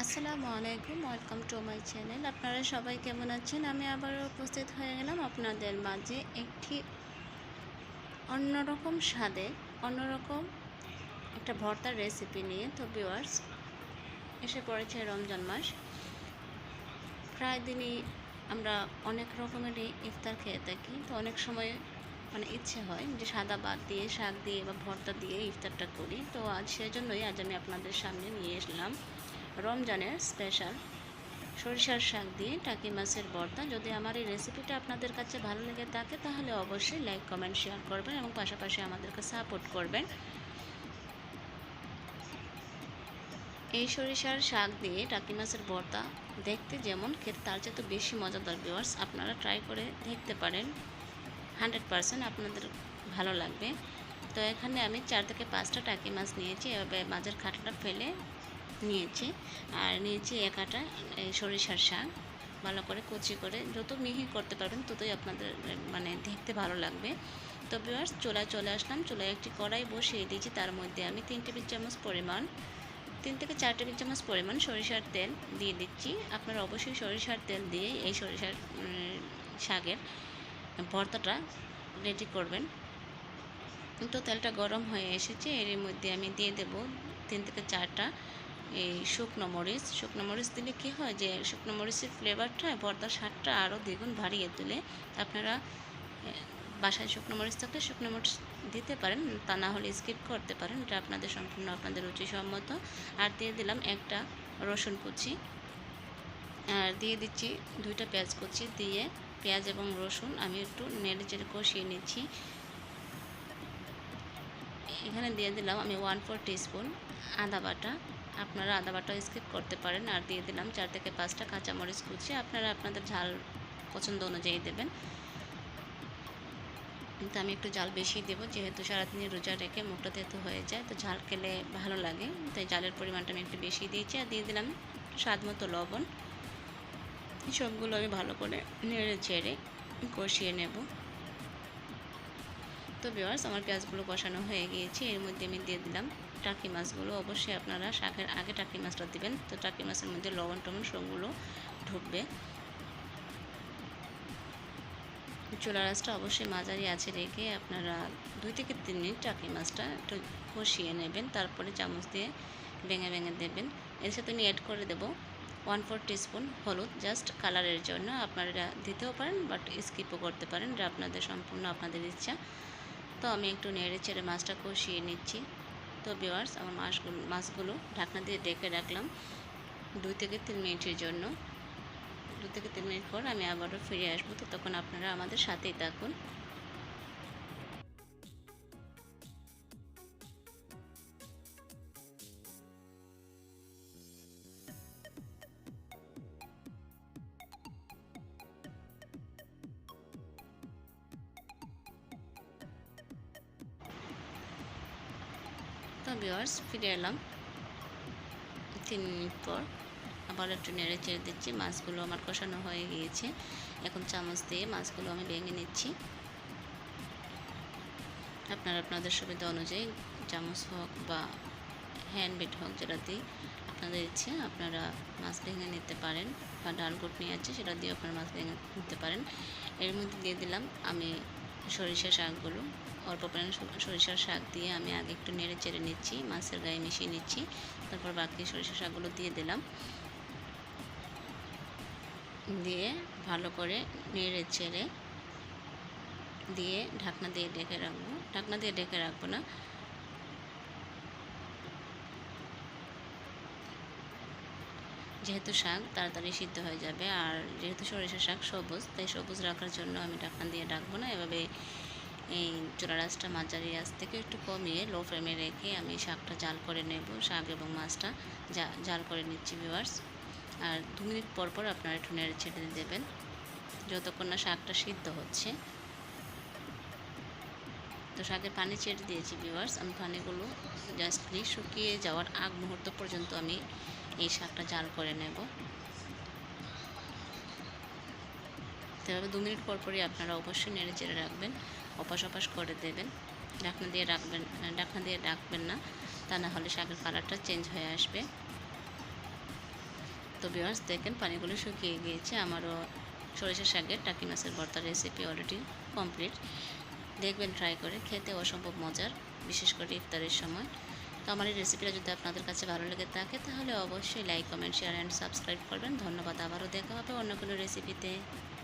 আসসালামু আলাইকুম, welcome to my channel. আপনারা সবাই কেমন আছেন? আমি আবারও উপস্থিত হয়ে গেলাম আপনাদের মাঝে একটি অন্যরকম স্বাদে অন্যরকম একটা ভর্তার রেসিপি নিয়ে। তো ভিউয়ার্স, এসে পড়েছে রমজান মাস। প্রায় দিনই আমরা অনেক রকমেরই ইফতার খেয়ে থাকি। তো অনেক সময় ইচ্ছে হয় যে সাদা ভাত দিয়ে, শাক দিয়ে বা ভর্তা দিয়ে ইফতারটা করি। তো সেজন্যই আমি আপনাদের সামনে নিয়ে এসলাম রমজানের স্পেশাল সরিষার শাক দিয়ে টাকি মাছের ভর্তা। যদি আমার এই রেসিপিটা আপনাদের কাছে ভালো লেগে থাকে তাহলে অবশ্যই লাইক, কমেন্ট, শেয়ার করবেন এবং পাশাপাশি আমাদেরকে সাপোর্ট করবেন। এই সরিষার শাক দিয়ে টাকি মাছের ভর্তা দেখতে যেমন, খেতে তার চেয়ে তো বেশি মজাদার। ভিউয়ার্স, আপনারা ট্রাই করে দেখতে পারেন, 100% আপনাদের ভালো লাগবে। তো এখানে আমি 4 থেকে 5টা টাকি মাছ নিয়েছি। এভাবে মাছের কাঁটাটা ফেলে নিয়েছি। আর নিয়েছি এক আটা এই সরিষার শাক, ভালো করে কুচি করে, যত মিহি করতে পারবেন ততই আপনাদের দেখতে ভালো লাগবে। তো ভিউয়ার্স, চুলায় চলে আসলাম। চুলায় একটি কড়াই বসিয়ে দিয়েছি। তার মধ্যে আমি 3 টেবিল চামচ পরিমাণ 3 থেকে 4 টেবিল চামচ পরিমাণ সরিষার তেল দিয়ে দিচ্ছি। আপনারা অবশ্যই সরিষার তেল দিয়ে এই সরিষার শাকের ভর্তাটা রেডি করবেন। তো তেলটা গরম হয়ে এসেছে। এর মধ্যে আমি দিয়ে দেব 3 থেকে 4টা এই শুকনো মরিচ দিলে কী হয় যে শুকনো মরিচের ফ্লেভারটা ভর্তার স্বাদটা আরও দ্বিগুণ বাড়িয়ে তোলে। আপনারা বাসায় শুকনো মরিচ থাকলে শুকনো মরিচ দিতে পারেন, তা না হলে স্কিপ করতে পারেন। এটা আপনাদের সম্পূর্ণ আপনাদের রুচিসম্মত। আর দিয়ে দিলাম একটা রসুন কুচি, আর দিয়ে দিচ্ছি 2টা পেঁয়াজ কুচি। দিয়ে পেঁয়াজ এবং রসুন আমি একটু নেড়ে চেড়ে কষিয়ে নিচ্ছি। এখানে দিয়ে দিলাম আমি 1/4 টিস্পুন আদা বাটা। আপনারা আদা বাটা স্কিপ করতে পারেন। আর দিয়ে দিলাম 4 থেকে 5টা কাঁচামরিচ কুচি। আপনারা আপনাদের ঝাল পছন্দ অনুযায়ী দেবেন। কিন্তু আমি একটু ঝাল বেশি দেব, যেহেতু সারাদিনই রোজা রেখে মুখটা তেতো হয়ে যায়, তো ঝাল খেলে ভালো লাগে, তাই ঝালের পরিমাণটা আমি একটু বেশি দিয়েছি। আর দিয়ে দিলাম স্বাদ মতো লবণ। সবগুলো আমি ভালো করে নেড়ে চেড়ে কষিয়ে নেব। তো ভিউয়ার্স, আমার পেঁয়াজগুলো কষানো হয়ে গিয়েছে। এর মধ্যে আমি দিয়ে দিলাম টাকি মাছগুলো। অবশ্যই আপনারা শাকের আগে টাকি মাছটা দিবেন, তো টাকি মাছের মধ্যে লবণ টবণ সবগুলো ঢুকবে। চুলার আঁচটা অবশ্যই মাঝারি আছে রেখে আপনারা 2 থেকে 3 মিনিট টাকি মাছটা একটু কষিয়ে নেবেন। তারপরে চামচ দিয়ে ভেঙে ভেঙে দেবেন। এর সাথে আমি অ্যাড করে দেব 1/4 টিস্পুন হলুদ, জাস্ট কালারের জন্য। আপনারা দিতেও পারেন, বাট স্কিপও করতে পারেন, এটা আপনাদের সম্পূর্ণ আপনাদের ইচ্ছা। তো আমি একটু নেড়ে চেড়ে মাছটা কষিয়ে নিচ্ছি। তো ভিউয়ার্স, আমার মাছগুলো ঢাকনা দিয়ে ঢেকে রাখলাম 2 থেকে 3 মিনিটের জন্য। 2 থেকে 3 মিনিট পর আমি আবারও ফিরে আসবো। তো তখন আপনারা আমাদের সাথেই থাকুন। তো ভিউয়ার্স, ফিরে এলাম 3 মিনিট পর। আবার একটু নেড়ে চেড়ে দিচ্ছি। মাছগুলো আমার কষানো হয়ে গিয়েছে। এখন চামচ দিয়ে মাছগুলো আমি ভেঙে নিচ্ছি। আপনারা আপনাদের সুবিধা অনুযায়ী চামচ হোক বা হ্যান্ড বিট হোক, যেটা দিয়ে আপনাদের ইচ্ছে আপনারা মাছ ভেঙে নিতে পারেন, বা ডালগুট নিয়ে আছে সেটা দিয়ে আপনারা মাছ ভেঙে নিতে পারেন। এর মধ্যে দিয়ে দিলাম আমি সরিষা শাকগুলো। অল্প পরিমাণে সরিষার শাক দিয়ে আমি আগে একটু নেড়ে চেড়ে নিচ্ছি, মাছের গায়ে মিশিয়ে নিচ্ছি। তারপর বাকি সরিষা শাকগুলো দিয়ে দিলাম। দিয়ে ভালো করে নেড়ে চেড়ে দিয়ে ঢাকনা দিয়ে ঢেকে রাখবো। ঢাকনা দিয়ে ঢেকে রাখবো না, যেহেতু শাক তাড়াতাড়ি সিদ্ধ হয়ে যাবে। আর যেহেতু সরিষা শাক সবুজ, তাই সবুজ রাখার জন্য আমি ঢাকনা দিয়ে রাখবো না। এভাবে এই চুলার আঁচটা মাঝারি আঁচ থেকে একটু কমিয়ে লো ফ্লেমে রেখে আমি শাকটা জাল করে নেব। শাক এবং মাছটা জাল করে নিচ্ছি ভিউয়ার্স। আর 2 মিনিট পর পর আপনারা একটু নেড়ে ছেড়ে দেবেন, যতক্ষণ না শাকটা সিদ্ধ হচ্ছে। তো শাকের পানি ছেড়ে দিয়েছি ভিউয়ার্স। আমি পানিগুলো জাস্টলি শুকিয়ে যাওয়ার আগ মুহূর্ত পর্যন্ত আমি এই শাকটা জাল করে নেব। তো এভাবে 2 মিনিট পর পরই আপনারা অবশ্যই নেড়ে চেড়ে রাখবেন, অপাস অপাস করে দেবেন। ঢাকনা দিয়ে ডাকবেন না, তা না হলে শাকের কালারটা চেঞ্জ হয়ে আসবে। তো ভিউয়ার্স দেখেন পানিগুলো শুকিয়ে গিয়েছে। আমারও সরিষা শাকের টাকি মাছের ভর্তার রেসিপি অলরেডি কমপ্লিট। দেখবেন ট্রাই করে, খেতে অসম্ভব মজার, বিশেষ করে ইফতারের সময়। তো আমার এই রেসিপিটা যদি আপনাদের কাছে ভালো লেগে থাকে তাহলে অবশ্যই like, comment, share and subscribe করবেন। ধন্যবাদ। আবারও দেখা হবে অন্য কোনো রেসিপিতে।